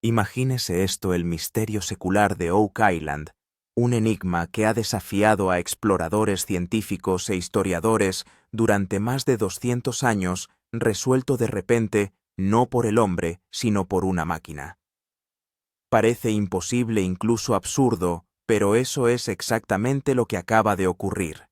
Imagínese esto: el misterio secular de Oak Island, un enigma que ha desafiado a exploradores científicos e historiadores durante más de 200 años, resuelto de repente, no por el hombre, sino por una máquina. Parece imposible, incluso absurdo, pero eso es exactamente lo que acaba de ocurrir.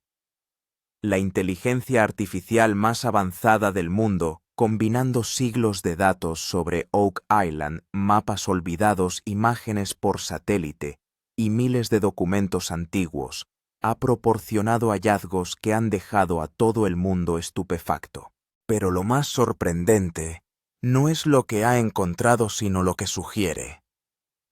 La inteligencia artificial más avanzada del mundo, combinando siglos de datos sobre Oak Island, mapas olvidados, imágenes por satélite y miles de documentos antiguos, ha proporcionado hallazgos que han dejado a todo el mundo estupefacto. Pero lo más sorprendente no es lo que ha encontrado, sino lo que sugiere.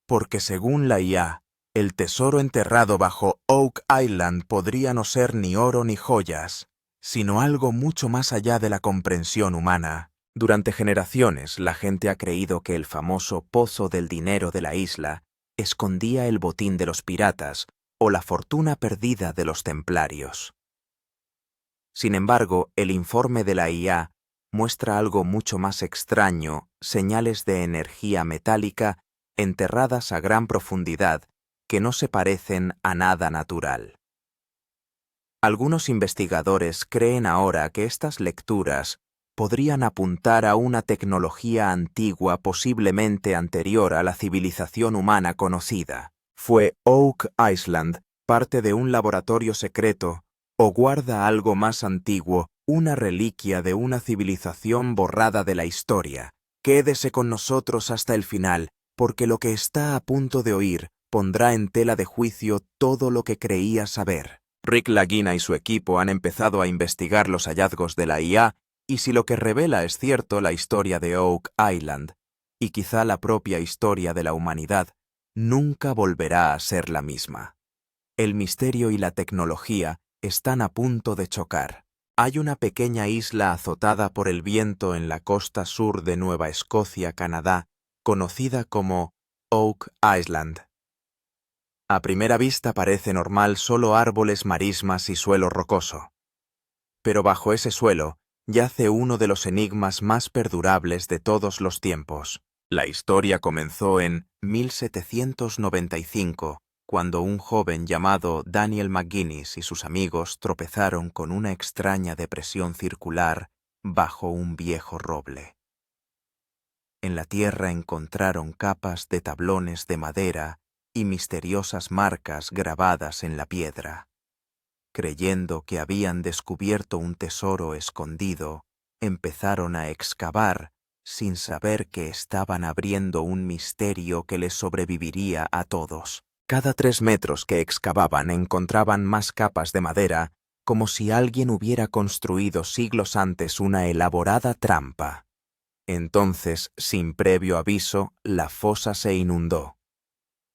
Porque según la IA, el tesoro enterrado bajo Oak Island podría no ser ni oro ni joyas, sino algo mucho más allá de la comprensión humana. Durante generaciones, la gente ha creído que el famoso pozo del dinero de la isla escondía el botín de los piratas o la fortuna perdida de los templarios. Sin embargo, el informe de la IA muestra algo mucho más extraño: señales de energía metálica enterradas a gran profundidad que no se parecen a nada natural. Algunos investigadores creen ahora que estas lecturas podrían apuntar a una tecnología antigua, posiblemente anterior a la civilización humana conocida. ¿Fue Oak Island parte de un laboratorio secreto o guarda algo más antiguo, una reliquia de una civilización borrada de la historia? Quédese con nosotros hasta el final, porque lo que está a punto de oír pondrá en tela de juicio todo lo que creía saber. Rick Lagina y su equipo han empezado a investigar los hallazgos de la IA, y si lo que revela es cierto, la historia de Oak Island, y quizá la propia historia de la humanidad, nunca volverá a ser la misma. El misterio y la tecnología están a punto de chocar. Hay una pequeña isla azotada por el viento en la costa sur de Nueva Escocia, Canadá, conocida como Oak Island. A primera vista parece normal: solo árboles, marismas y suelo rocoso. Pero bajo ese suelo yace uno de los enigmas más perdurables de todos los tiempos. La historia comenzó en 1795, cuando un joven llamado Daniel McGuinness y sus amigos tropezaron con una extraña depresión circular bajo un viejo roble. En la tierra encontraron capas de tablones de madera y misteriosas marcas grabadas en la piedra. Creyendo que habían descubierto un tesoro escondido, empezaron a excavar, sin saber que estaban abriendo un misterio que les sobreviviría a todos. Cada 3 metros que excavaban encontraban más capas de madera, como si alguien hubiera construido siglos antes una elaborada trampa. Entonces, sin previo aviso, la fosa se inundó.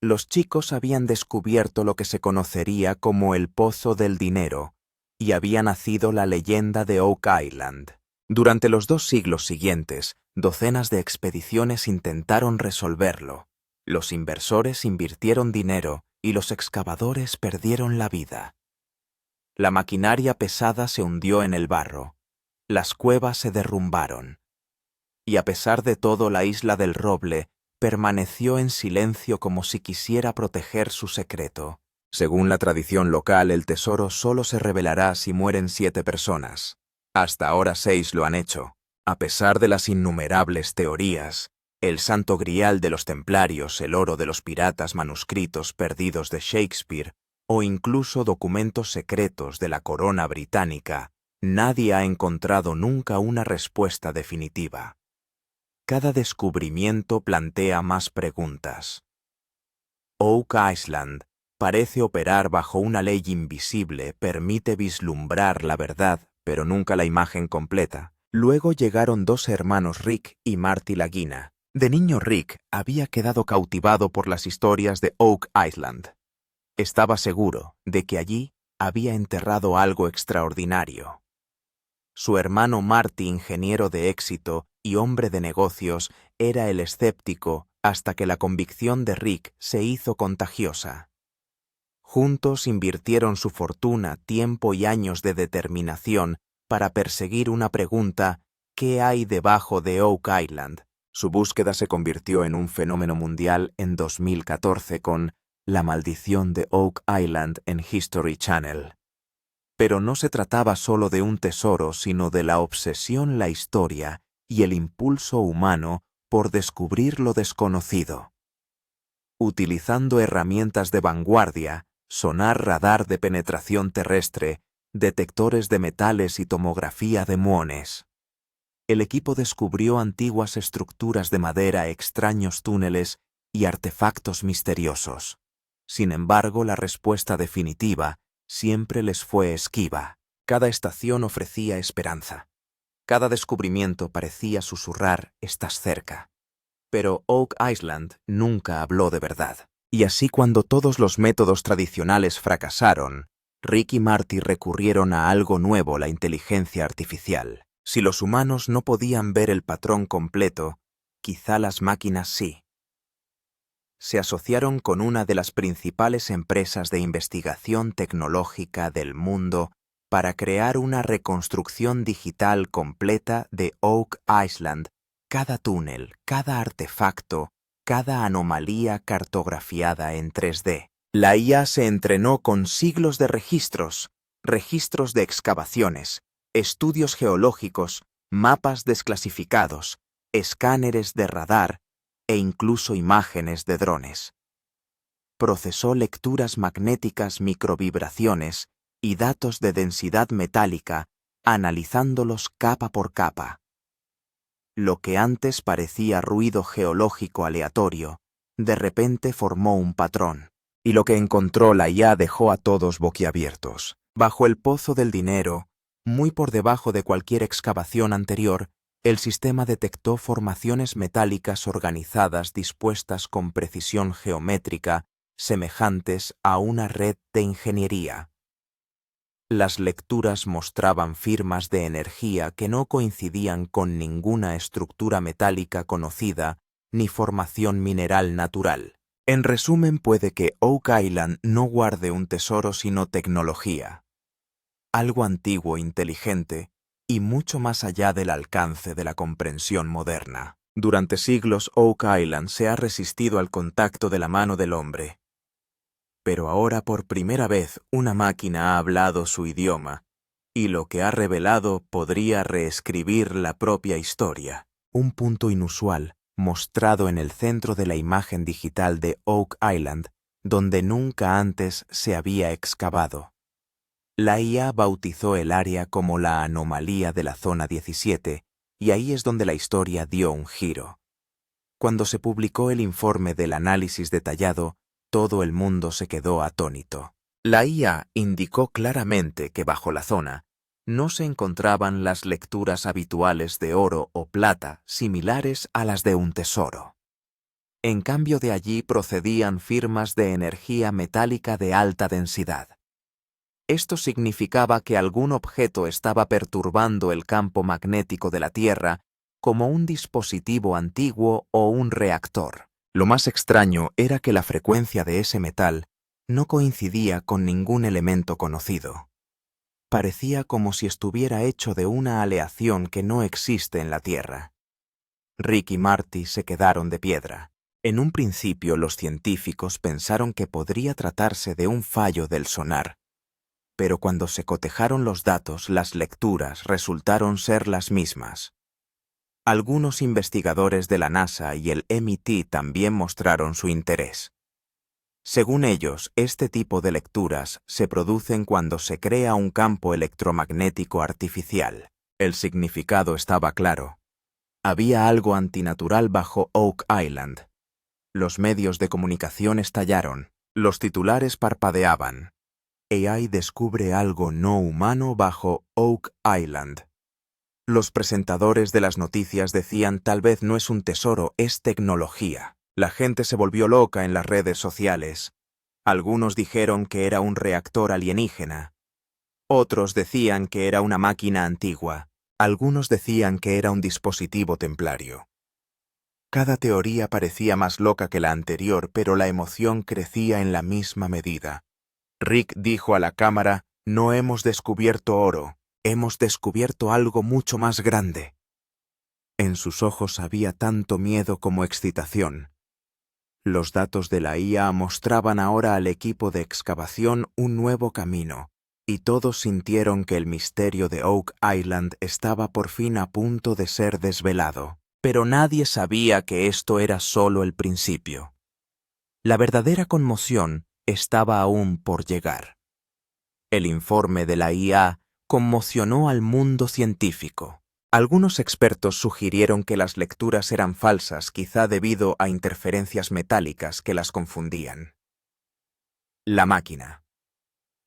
Los chicos habían descubierto lo que se conocería como el Pozo del Dinero, y había nacido la leyenda de Oak Island. Durante los 2 siglos siguientes, docenas de expediciones intentaron resolverlo. Los inversores invirtieron dinero y los excavadores perdieron la vida. La maquinaria pesada se hundió en el barro. Las cuevas se derrumbaron. Y a pesar de todo, la isla del Roble permaneció en silencio, como si quisiera proteger su secreto. Según la tradición local, el tesoro solo se revelará si mueren 7 personas. Hasta ahora 6 lo han hecho. A pesar de las innumerables teorías, el santo grial de los templarios, el oro de los piratas, manuscritos perdidos de Shakespeare o incluso documentos secretos de la corona británica, nadie ha encontrado nunca una respuesta definitiva. Cada descubrimiento plantea más preguntas. Oak Island parece operar bajo una ley invisible, permite vislumbrar la verdad, pero nunca la imagen completa. Luego llegaron 2 hermanos, Rick y Marty Lagina. De niño, Rick había quedado cautivado por las historias de Oak Island. Estaba seguro de que allí había enterrado algo extraordinario. Su hermano Marty, ingeniero de éxito y hombre de negocios, era el escéptico, hasta que la convicción de Rick se hizo contagiosa. Juntos invirtieron su fortuna, tiempo y años de determinación para perseguir una pregunta: ¿qué hay debajo de Oak Island? Su búsqueda se convirtió en un fenómeno mundial en 2014 con La maldición de Oak Island en History Channel. Pero no se trataba solo de un tesoro, sino de la obsesión, la historia y el impulso humano por descubrir lo desconocido. Utilizando herramientas de vanguardia, sonar radar de penetración terrestre, detectores de metales y tomografía de muones, el equipo descubrió antiguas estructuras de madera, extraños túneles y artefactos misteriosos. Sin embargo, la respuesta definitiva siempre les fue esquiva. Cada estación ofrecía esperanza. Cada descubrimiento parecía susurrar «estás cerca». Pero Oak Island nunca habló de verdad. Y así, cuando todos los métodos tradicionales fracasaron, Rick y Marty recurrieron a algo nuevo: la inteligencia artificial. Si los humanos no podían ver el patrón completo, quizá las máquinas sí. Se asociaron con una de las principales empresas de investigación tecnológica del mundo para crear una reconstrucción digital completa de Oak Island. Cada túnel, cada artefacto, cada anomalía cartografiada en 3D. La IA se entrenó con siglos de registros de excavaciones, estudios geológicos, mapas desclasificados, escáneres de radar e incluso imágenes de drones. Procesó lecturas magnéticas, microvibraciones y datos de densidad metálica, analizándolos capa por capa. Lo que antes parecía ruido geológico aleatorio, de repente formó un patrón. Y lo que encontró la IA dejó a todos boquiabiertos. Bajo el pozo del dinero, muy por debajo de cualquier excavación anterior, el sistema detectó formaciones metálicas organizadas dispuestas con precisión geométrica, semejantes a una red de ingeniería. Las lecturas mostraban firmas de energía que no coincidían con ninguna estructura metálica conocida ni formación mineral natural. En resumen, puede que Oak Island no guarde un tesoro sino tecnología. Algo antiguo, inteligente y mucho más allá del alcance de la comprensión moderna. Durante siglos, Oak Island se ha resistido al contacto de la mano del hombre. Pero ahora, por primera vez, una máquina ha hablado su idioma, y lo que ha revelado podría reescribir la propia historia. Un punto inusual, mostrado en el centro de la imagen digital de Oak Island, donde nunca antes se había excavado. La IA bautizó el área como la anomalía de la zona 17, y ahí es donde la historia dio un giro. Cuando se publicó el informe del análisis detallado, todo el mundo se quedó atónito. La IA indicó claramente que bajo la zona no se encontraban las lecturas habituales de oro o plata similares a las de un tesoro. En cambio, de allí procedían firmas de energía metálica de alta densidad. Esto significaba que algún objeto estaba perturbando el campo magnético de la Tierra, como un dispositivo antiguo o un reactor. Lo más extraño era que la frecuencia de ese metal no coincidía con ningún elemento conocido. Parecía como si estuviera hecho de una aleación que no existe en la Tierra. Rick y Marty se quedaron de piedra. En un principio, los científicos pensaron que podría tratarse de un fallo del sonar, pero cuando se cotejaron los datos, las lecturas resultaron ser las mismas. Algunos investigadores de la NASA y el MIT también mostraron su interés. Según ellos, este tipo de lecturas se producen cuando se crea un campo electromagnético artificial. El significado estaba claro. Había algo antinatural bajo Oak Island. Los medios de comunicación estallaron. Los titulares parpadeaban. AI descubre algo no humano bajo Oak Island. Los presentadores de las noticias decían: tal vez no es un tesoro, es tecnología. La gente se volvió loca en las redes sociales. Algunos dijeron que era un reactor alienígena. Otros decían que era una máquina antigua. Algunos decían que era un dispositivo templario. Cada teoría parecía más loca que la anterior, pero la emoción crecía en la misma medida. Rick dijo a la cámara: no hemos descubierto oro. Hemos descubierto algo mucho más grande. En sus ojos había tanto miedo como excitación. Los datos de la IA mostraban ahora al equipo de excavación un nuevo camino, y todos sintieron que el misterio de Oak Island estaba por fin a punto de ser desvelado. Pero nadie sabía que esto era solo el principio. La verdadera conmoción estaba aún por llegar. El informe de la IA conmocionó al mundo científico. Algunos expertos sugirieron que las lecturas eran falsas, quizá debido a interferencias metálicas que las confundían. La máquina.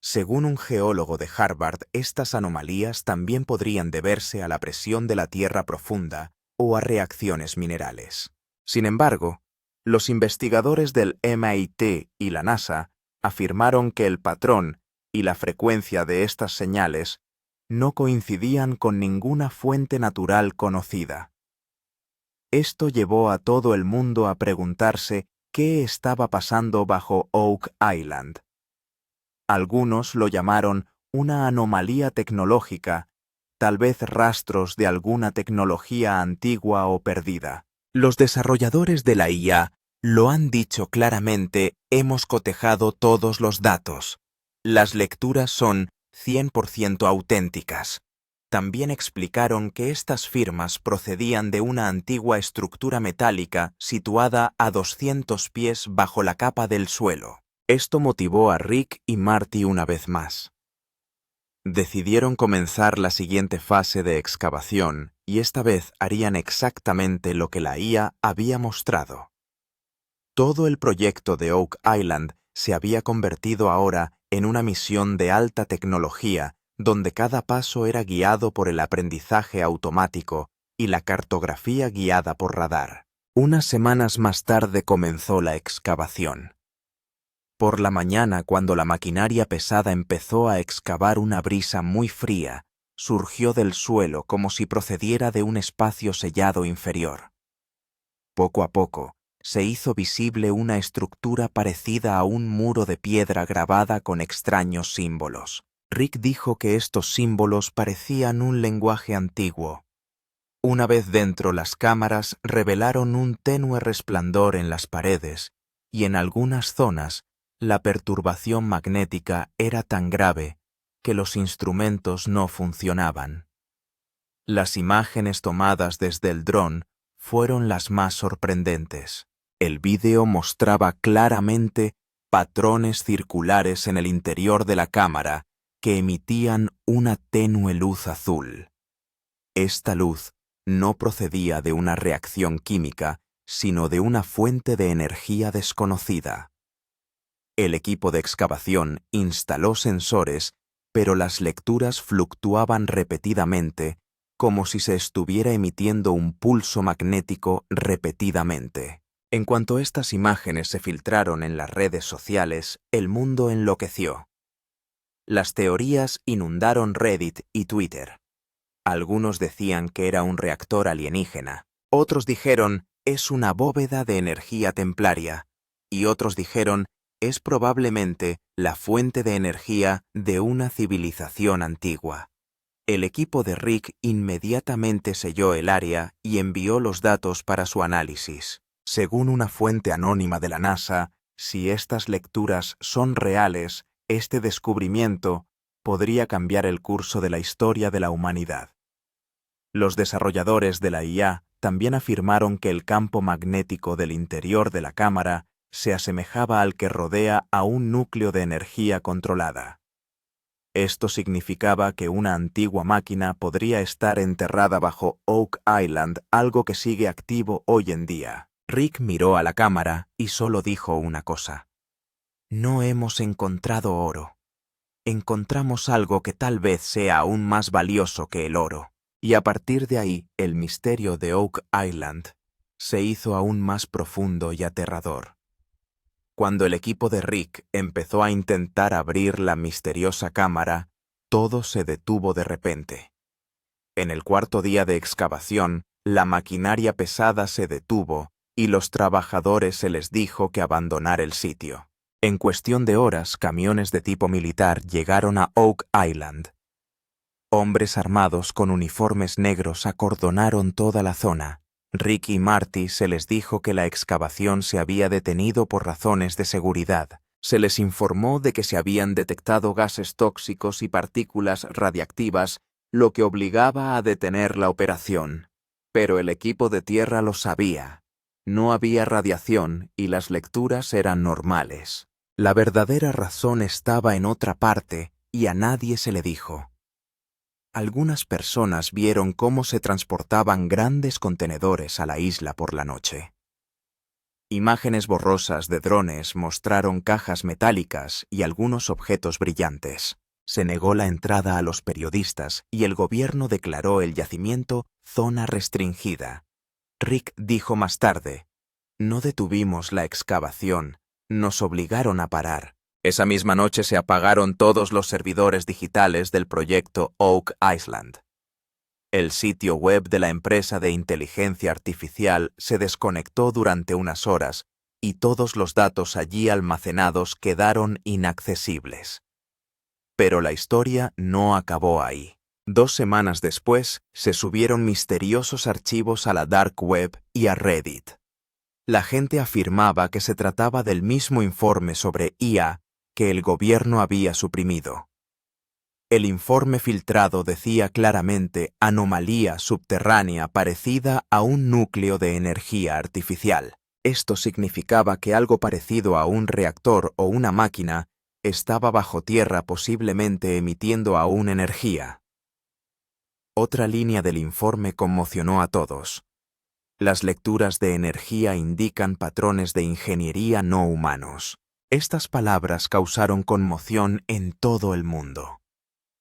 Según un geólogo de Harvard, estas anomalías también podrían deberse a la presión de la tierra profunda o a reacciones minerales. Sin embargo, los investigadores del MIT y la NASA afirmaron que el patrón y la frecuencia de estas señales no coincidían con ninguna fuente natural conocida. Esto llevó a todo el mundo a preguntarse qué estaba pasando bajo Oak Island. Algunos lo llamaron una anomalía tecnológica, tal vez rastros de alguna tecnología antigua o perdida. Los desarrolladores de la IA lo han dicho claramente: hemos cotejado todos los datos. Las lecturas son 100% auténticas. También explicaron que estas firmas procedían de una antigua estructura metálica situada a 200 pies bajo la capa del suelo. Esto motivó a Rick y Marty una vez más. Decidieron comenzar la siguiente fase de excavación y esta vez harían exactamente lo que la IA había mostrado. Todo el proyecto de Oak Island se había convertido ahora en una misión de alta tecnología, donde cada paso era guiado por el aprendizaje automático y la cartografía guiada por radar. Unas semanas más tarde comenzó la excavación. Por la mañana, cuando la maquinaria pesada empezó a excavar, una brisa muy fría surgió del suelo como si procediera de un espacio sellado inferior. Poco a poco, se hizo visible una estructura parecida a un muro de piedra grabada con extraños símbolos. Rick dijo que estos símbolos parecían un lenguaje antiguo. Una vez dentro, las cámaras revelaron un tenue resplandor en las paredes y en algunas zonas la perturbación magnética era tan grave que los instrumentos no funcionaban. Las imágenes tomadas desde el dron fueron las más sorprendentes. El vídeo mostraba claramente patrones circulares en el interior de la cámara que emitían una tenue luz azul. Esta luz no procedía de una reacción química, sino de una fuente de energía desconocida. El equipo de excavación instaló sensores, pero las lecturas fluctuaban repetidamente, como si se estuviera emitiendo un pulso magnético repetidamente. En cuanto estas imágenes se filtraron en las redes sociales, el mundo enloqueció. Las teorías inundaron Reddit y Twitter. Algunos decían que era un reactor alienígena, otros dijeron es una bóveda de energía templaria, y otros dijeron es probablemente la fuente de energía de una civilización antigua. El equipo de Rick inmediatamente selló el área y envió los datos para su análisis. Según una fuente anónima de la NASA, si estas lecturas son reales, este descubrimiento podría cambiar el curso de la historia de la humanidad. Los desarrolladores de la IA también afirmaron que el campo magnético del interior de la cámara se asemejaba al que rodea a un núcleo de energía controlada. Esto significaba que una antigua máquina podría estar enterrada bajo Oak Island, algo que sigue activo hoy en día. Rick miró a la cámara y solo dijo una cosa: no hemos encontrado oro. Encontramos algo que tal vez sea aún más valioso que el oro. Y a partir de ahí, el misterio de Oak Island se hizo aún más profundo y aterrador. Cuando el equipo de Rick empezó a intentar abrir la misteriosa cámara, todo se detuvo de repente. En el cuarto día de excavación, la maquinaria pesada se detuvo y los trabajadores se les dijo que abandonar el sitio. En cuestión de horas, camiones de tipo militar llegaron a Oak Island. Hombres armados con uniformes negros acordonaron toda la zona. Rick y Marty se les dijo que la excavación se había detenido por razones de seguridad. Se les informó de que se habían detectado gases tóxicos y partículas radiactivas, lo que obligaba a detener la operación. Pero el equipo de tierra lo sabía. No había radiación y las lecturas eran normales. La verdadera razón estaba en otra parte y a nadie se le dijo. Algunas personas vieron cómo se transportaban grandes contenedores a la isla por la noche. Imágenes borrosas de drones mostraron cajas metálicas y algunos objetos brillantes. Se negó la entrada a los periodistas y el gobierno declaró el yacimiento zona restringida. Rick dijo más tarde: "No detuvimos la excavación, nos obligaron a parar". Esa misma noche se apagaron todos los servidores digitales del proyecto Oak Island. El sitio web de la empresa de inteligencia artificial se desconectó durante unas horas y todos los datos allí almacenados quedaron inaccesibles. Pero la historia no acabó ahí. 2 semanas después, se subieron misteriosos archivos a la Dark Web y a Reddit. La gente afirmaba que se trataba del mismo informe sobre IA que el gobierno había suprimido. El informe filtrado decía claramente anomalía subterránea parecida a un núcleo de energía artificial. Esto significaba que algo parecido a un reactor o una máquina estaba bajo tierra, posiblemente emitiendo aún energía. Otra línea del informe conmocionó a todos. Las lecturas de energía indican patrones de ingeniería no humanos. Estas palabras causaron conmoción en todo el mundo.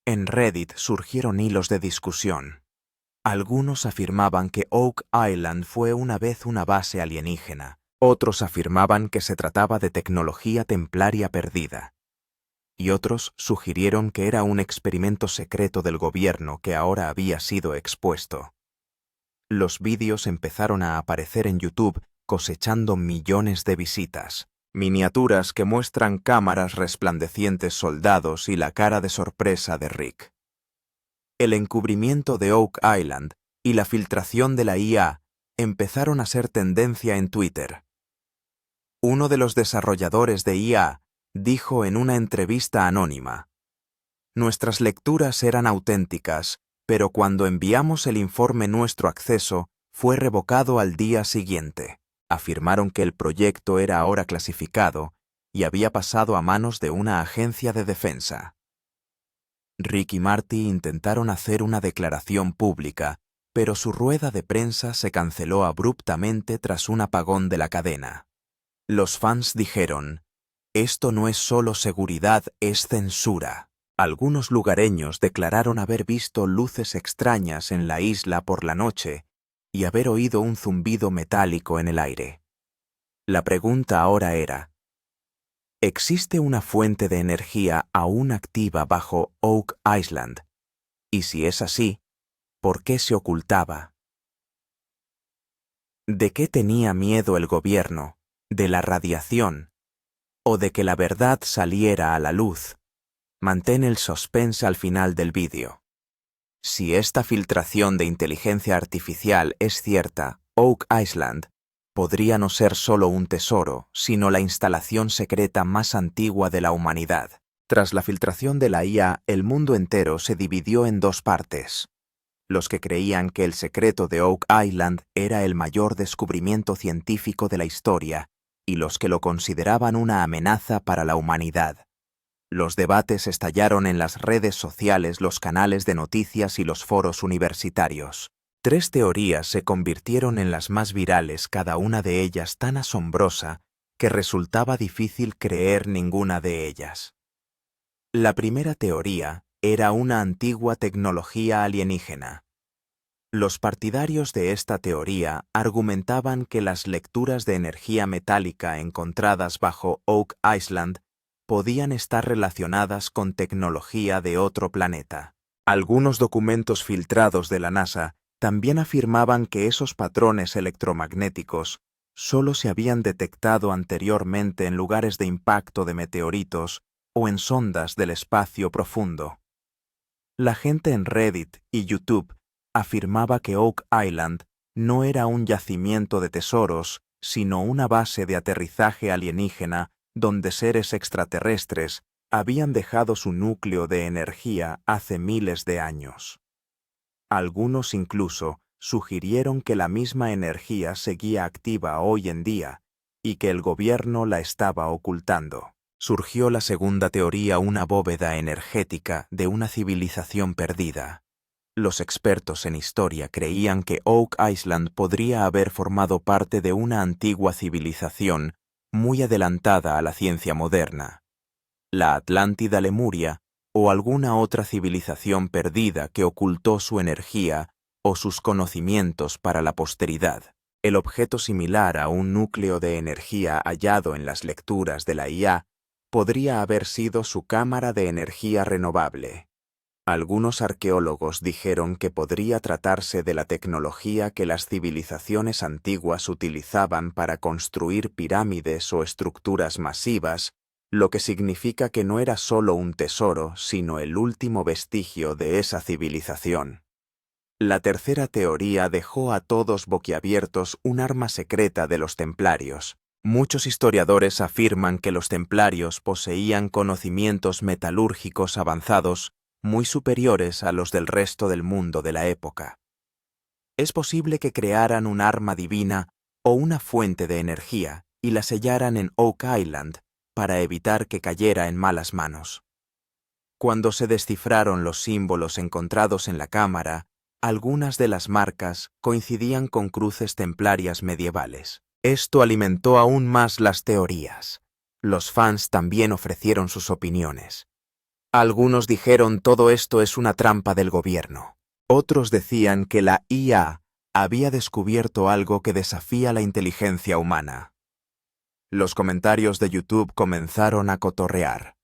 En Reddit surgieron hilos de discusión. Algunos afirmaban que Oak Island fue una vez una base alienígena. Otros afirmaban que se trataba de tecnología templaria perdida. Y otros sugirieron que era un experimento secreto del gobierno que ahora había sido expuesto. Los vídeos empezaron a aparecer en YouTube, cosechando millones de visitas. Miniaturas que muestran cámaras resplandecientes, soldados y la cara de sorpresa de Rick. El encubrimiento de Oak Island y la filtración de la IA empezaron a ser tendencia en Twitter. Uno de los desarrolladores de IA dijo en una entrevista anónima: "Nuestras lecturas eran auténticas, pero cuando enviamos el informe nuestro acceso fue revocado al día siguiente". Afirmaron que el proyecto era ahora clasificado y había pasado a manos de una agencia de defensa. Rick y Marty intentaron hacer una declaración pública, pero su rueda de prensa se canceló abruptamente tras un apagón de la cadena. Los fans dijeron: "Esto no es solo seguridad, es censura". Algunos lugareños declararon haber visto luces extrañas en la isla por la noche y haber oído un zumbido metálico en el aire. La pregunta ahora era: ¿existe una fuente de energía aún activa bajo Oak Island? Y si es así, ¿por qué se ocultaba? ¿De qué tenía miedo el gobierno? ¿De la radiación? ¿O de que la verdad saliera a la luz? Mantén el suspense al final del vídeo. Si esta filtración de inteligencia artificial es cierta, Oak Island podría no ser solo un tesoro, sino la instalación secreta más antigua de la humanidad. Tras la filtración de la IA, el mundo entero se dividió en 2 partes. Los que creían que el secreto de Oak Island era el mayor descubrimiento científico de la historia, y los que lo consideraban una amenaza para la humanidad. Los debates estallaron en las redes sociales, los canales de noticias y los foros universitarios. 3 teorías se convirtieron en las más virales, cada una de ellas tan asombrosa que resultaba difícil creer ninguna de ellas. La primera teoría era una antigua tecnología alienígena. Los partidarios de esta teoría argumentaban que las lecturas de energía metálica encontradas bajo Oak Island podían estar relacionadas con tecnología de otro planeta. Algunos documentos filtrados de la NASA también afirmaban que esos patrones electromagnéticos solo se habían detectado anteriormente en lugares de impacto de meteoritos o en sondas del espacio profundo. La gente en Reddit y YouTube afirmaba que Oak Island no era un yacimiento de tesoros, sino una base de aterrizaje alienígena donde seres extraterrestres habían dejado su núcleo de energía hace miles de años. Algunos incluso sugirieron que la misma energía seguía activa hoy en día y que el gobierno la estaba ocultando. Surgió la segunda teoría, una bóveda energética de una civilización perdida. Los expertos en historia creían que Oak Island podría haber formado parte de una antigua civilización muy adelantada a la ciencia moderna, la Atlántida Lemuria o alguna otra civilización perdida que ocultó su energía o sus conocimientos para la posteridad. El objeto similar a un núcleo de energía hallado en las lecturas de la IA podría haber sido su cámara de energía renovable. Algunos arqueólogos dijeron que podría tratarse de la tecnología que las civilizaciones antiguas utilizaban para construir pirámides o estructuras masivas, lo que significa que no era solo un tesoro, sino el último vestigio de esa civilización. La tercera teoría dejó a todos boquiabiertos, un arma secreta de los templarios. Muchos historiadores afirman que los templarios poseían conocimientos metalúrgicos avanzados muy superiores a los del resto del mundo de la época. Es posible que crearan un arma divina o una fuente de energía y la sellaran en Oak Island para evitar que cayera en malas manos. Cuando se descifraron los símbolos encontrados en la cámara, algunas de las marcas coincidían con cruces templarias medievales. Esto alimentó aún más las teorías. Los fans también ofrecieron sus opiniones. Algunos dijeron todo esto es una trampa del gobierno. Otros decían que la IA había descubierto algo que desafía la inteligencia humana. Los comentarios de YouTube comenzaron a cotorrear.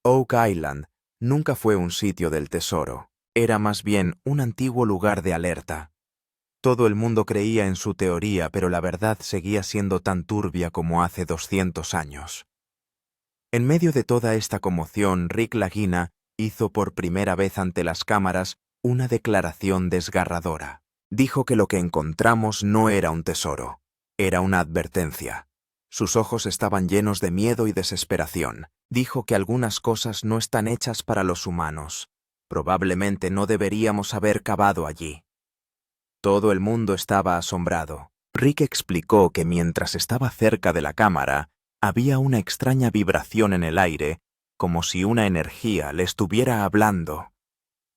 Oak Island nunca fue un sitio del tesoro, era más bien un antiguo lugar de alerta. Todo el mundo creía en su teoría, pero la verdad seguía siendo tan turbia como hace 200 años. En medio de toda esta conmoción, Rick Lagina hizo por primera vez ante las cámaras una declaración desgarradora. Dijo que lo que encontramos no era un tesoro, era una advertencia. Sus ojos estaban llenos de miedo y desesperación. Dijo que algunas cosas no están hechas para los humanos. Probablemente no deberíamos haber cavado allí. Todo el mundo estaba asombrado. Rick explicó que mientras estaba cerca de la cámara, había una extraña vibración en el aire, como si una energía le estuviera hablando.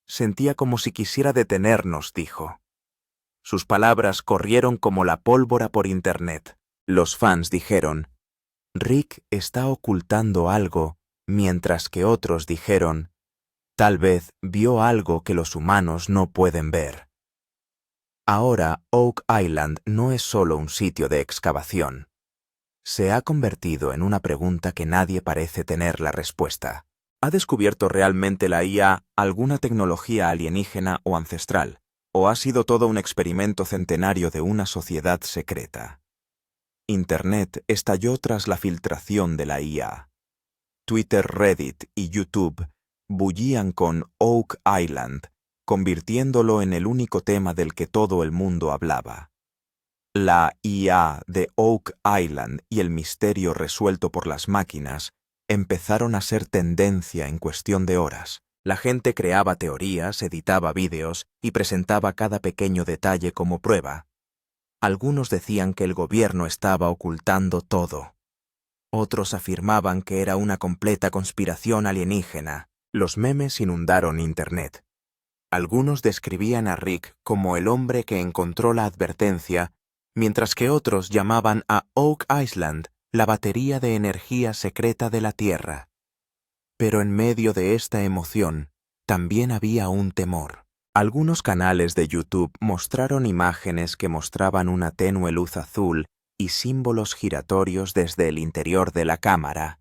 Sentía como si quisiera detenernos, dijo. Sus palabras corrieron como la pólvora por internet. Los fans dijeron, Rick está ocultando algo, mientras que otros dijeron, tal vez vio algo que los humanos no pueden ver. Ahora Oak Island no es solo un sitio de excavación. Se ha convertido en una pregunta que nadie parece tener la respuesta. ¿Ha descubierto realmente la IA alguna tecnología alienígena o ancestral? ¿O ha sido todo un experimento centenario de una sociedad secreta? Internet estalló tras la filtración de la IA. Twitter, Reddit y YouTube bullían con Oak Island, convirtiéndolo en el único tema del que todo el mundo hablaba. La IA de Oak Island y el misterio resuelto por las máquinas empezaron a ser tendencia en cuestión de horas. La gente creaba teorías, editaba vídeos y presentaba cada pequeño detalle como prueba. Algunos decían que el gobierno estaba ocultando todo. Otros afirmaban que era una completa conspiración alienígena. Los memes inundaron Internet. Algunos describían a Rick como el hombre que encontró la advertencia, mientras que otros llamaban a Oak Island la batería de energía secreta de la Tierra. Pero en medio de esta emoción, también había un temor. Algunos canales de YouTube mostraron imágenes que mostraban una tenue luz azul y símbolos giratorios desde el interior de la cámara.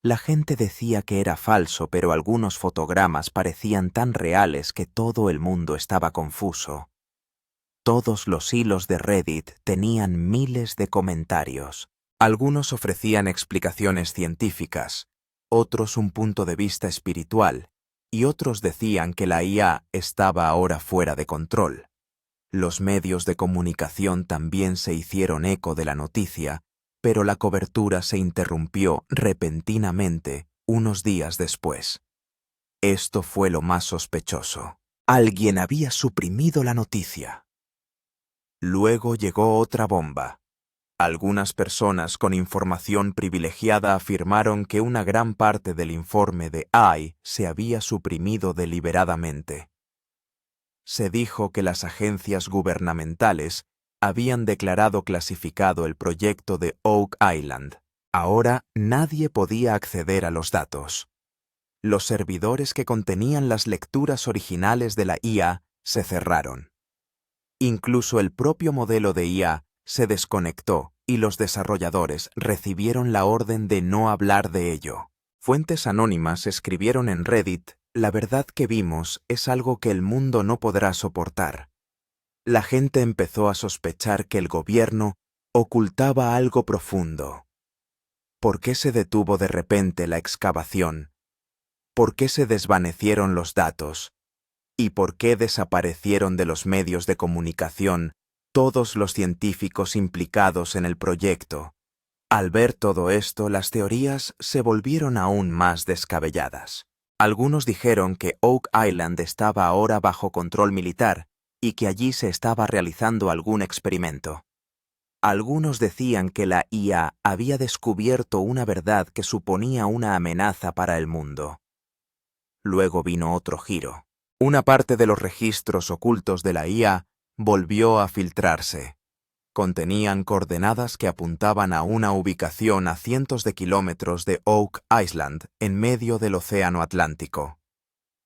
La gente decía que era falso, pero algunos fotogramas parecían tan reales que todo el mundo estaba confuso. Todos los hilos de Reddit tenían miles de comentarios. Algunos ofrecían explicaciones científicas, otros un punto de vista espiritual, y otros decían que la IA estaba ahora fuera de control. Los medios de comunicación también se hicieron eco de la noticia, pero la cobertura se interrumpió repentinamente unos días después. Esto fue lo más sospechoso. Alguien había suprimido la noticia. Luego llegó otra bomba. Algunas personas con información privilegiada afirmaron que una gran parte del informe de AI se había suprimido deliberadamente. Se dijo que las agencias gubernamentales habían declarado clasificado el proyecto de Oak Island. Ahora nadie podía acceder a los datos. Los servidores que contenían las lecturas originales de la IA se cerraron. Incluso el propio modelo de IA se desconectó y los desarrolladores recibieron la orden de no hablar de ello. Fuentes anónimas escribieron en Reddit: "La verdad que vimos es algo que el mundo no podrá soportar". La gente empezó a sospechar que el gobierno ocultaba algo profundo. ¿Por qué se detuvo de repente la excavación? ¿Por qué se desvanecieron los datos? ¿Y por qué desaparecieron de los medios de comunicación todos los científicos implicados en el proyecto? Al ver todo esto, las teorías se volvieron aún más descabelladas. Algunos dijeron que Oak Island estaba ahora bajo control militar y que allí se estaba realizando algún experimento. Algunos decían que la IA había descubierto una verdad que suponía una amenaza para el mundo. Luego vino otro giro. Una parte de los registros ocultos de la IA volvió a filtrarse. Contenían coordenadas que apuntaban a una ubicación a cientos de kilómetros de Oak Island, en medio del Océano Atlántico.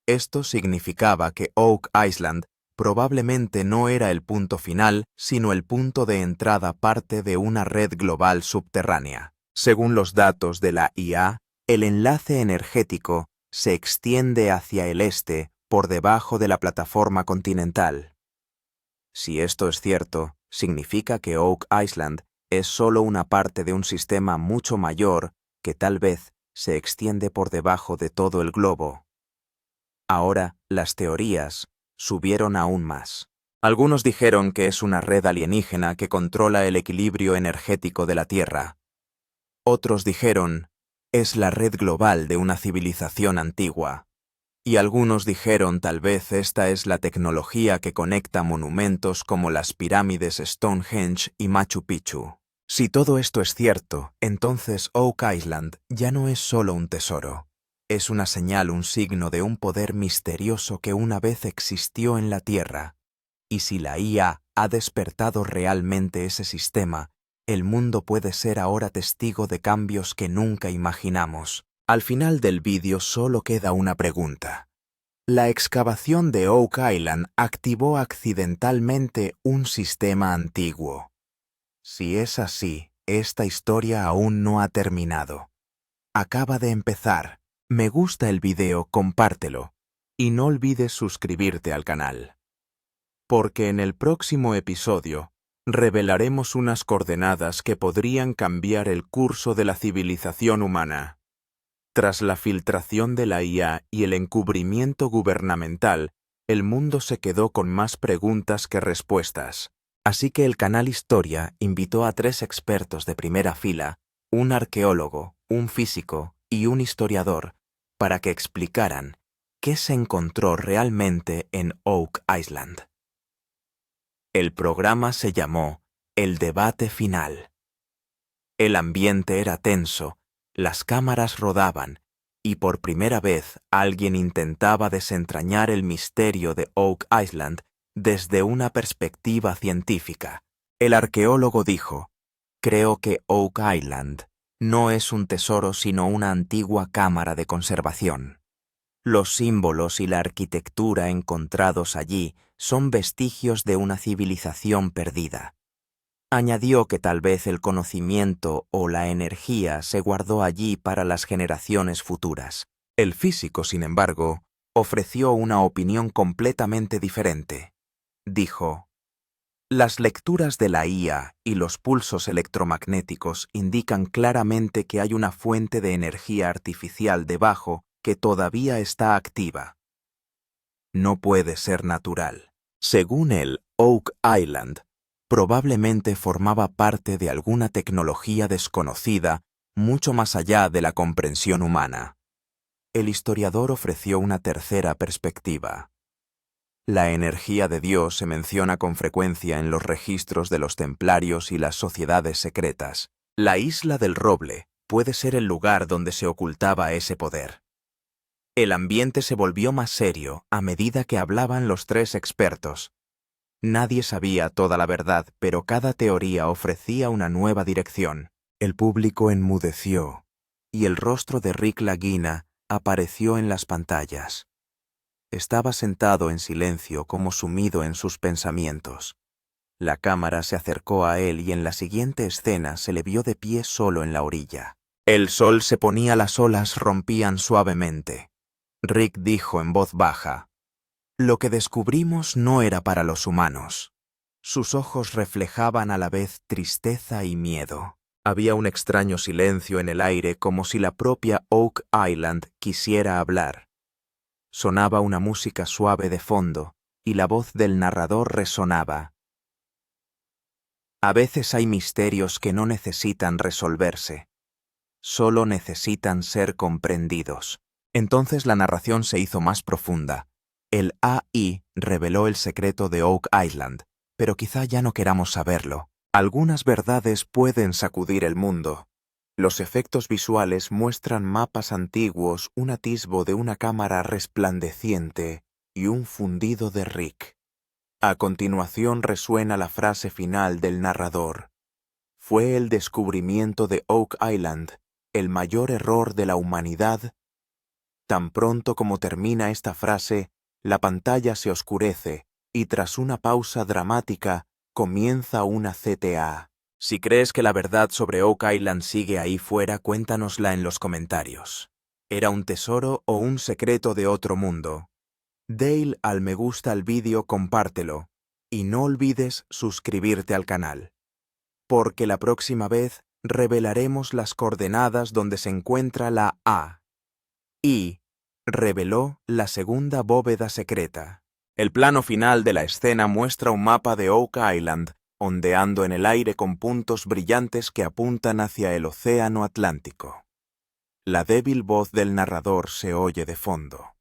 Esto significaba que Oak Island probablemente no era el punto final, sino el punto de entrada parte de una red global subterránea. Según los datos de la IA, el enlace energético se extiende hacia el este por debajo de la plataforma continental. Si esto es cierto, significa que Oak Island es solo una parte de un sistema mucho mayor que tal vez se extiende por debajo de todo el globo. Ahora, las teorías subieron aún más. Algunos dijeron que es una red alienígena que controla el equilibrio energético de la Tierra. Otros dijeron, es la red global de una civilización antigua. Y algunos dijeron tal vez esta es la tecnología que conecta monumentos como las pirámides Stonehenge y Machu Picchu. Si todo esto es cierto, entonces Oak Island ya no es solo un tesoro. Es una señal, un signo de un poder misterioso que una vez existió en la Tierra. Y si la IA ha despertado realmente ese sistema, el mundo puede ser ahora testigo de cambios que nunca imaginamos. Al final del vídeo solo queda una pregunta. ¿La excavación de Oak Island activó accidentalmente un sistema antiguo? Si es así, esta historia aún no ha terminado. Acaba de empezar. Me gusta el vídeo, compártelo. Y no olvides suscribirte al canal. Porque en el próximo episodio revelaremos unas coordenadas que podrían cambiar el curso de la civilización humana. Tras la filtración de la IA y el encubrimiento gubernamental, el mundo se quedó con más preguntas que respuestas. Así que el canal Historia invitó a 3 expertos de primera fila, un arqueólogo, un físico y un historiador, para que explicaran qué se encontró realmente en Oak Island. El programa se llamó El Debate Final. El ambiente era tenso. Las cámaras rodaban, y por primera vez alguien intentaba desentrañar el misterio de Oak Island desde una perspectiva científica. El arqueólogo dijo, creo que Oak Island no es un tesoro sino una antigua cámara de conservación. Los símbolos y la arquitectura encontrados allí son vestigios de una civilización perdida. Añadió que tal vez el conocimiento o la energía se guardó allí para las generaciones futuras. El físico, sin embargo, ofreció una opinión completamente diferente. Dijo, las lecturas de la IA y los pulsos electromagnéticos indican claramente que hay una fuente de energía artificial debajo que todavía está activa. No puede ser natural. Según él, Oak Island probablemente formaba parte de alguna tecnología desconocida mucho más allá de la comprensión humana. El historiador ofreció una tercera perspectiva. La energía de Dios se menciona con frecuencia en los registros de los templarios y las sociedades secretas. La isla del Roble puede ser el lugar donde se ocultaba ese poder. El ambiente se volvió más serio a medida que hablaban los tres expertos. Nadie sabía toda la verdad, pero cada teoría ofrecía una nueva dirección. El público enmudeció, y el rostro de Rick Lagina apareció en las pantallas. Estaba sentado en silencio como sumido en sus pensamientos. La cámara se acercó a él y en la siguiente escena se le vio de pie solo en la orilla. El sol se ponía, las olas rompían suavemente. Rick dijo en voz baja: «Lo que descubrimos no era para los humanos». Sus ojos reflejaban a la vez tristeza y miedo. Había un extraño silencio en el aire, como si la propia Oak Island quisiera hablar. Sonaba una música suave de fondo, y la voz del narrador resonaba. A veces hay misterios que no necesitan resolverse, solo necesitan ser comprendidos. Entonces la narración se hizo más profunda. El AI reveló el secreto de Oak Island, pero quizá ya no queramos saberlo. Algunas verdades pueden sacudir el mundo. Los efectos visuales muestran mapas antiguos, un atisbo de una cámara resplandeciente y un fundido de Rick. A continuación resuena la frase final del narrador. Fue el descubrimiento de Oak Island el mayor error de la humanidad. Tan pronto como termina esta frase, la pantalla se oscurece y tras una pausa dramática comienza una CTA. Si crees que la verdad sobre Oak Island sigue ahí fuera, cuéntanosla en los comentarios. ¿Era un tesoro o un secreto de otro mundo? Dale al me gusta al vídeo, compártelo y no olvides suscribirte al canal, porque la próxima vez revelaremos las coordenadas donde se encuentra la AI reveló la segunda bóveda secreta. El plano final de la escena muestra un mapa de Oak Island ondeando en el aire con puntos brillantes que apuntan hacia el océano Atlántico. La débil voz del narrador se oye de fondo.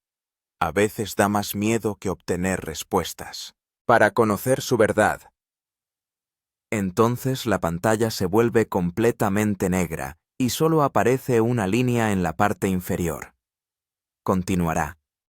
A veces da más miedo que obtener respuestas. Para conocer su verdad. Entonces la pantalla se vuelve completamente negra y solo aparece una línea en la parte inferior. Continuará.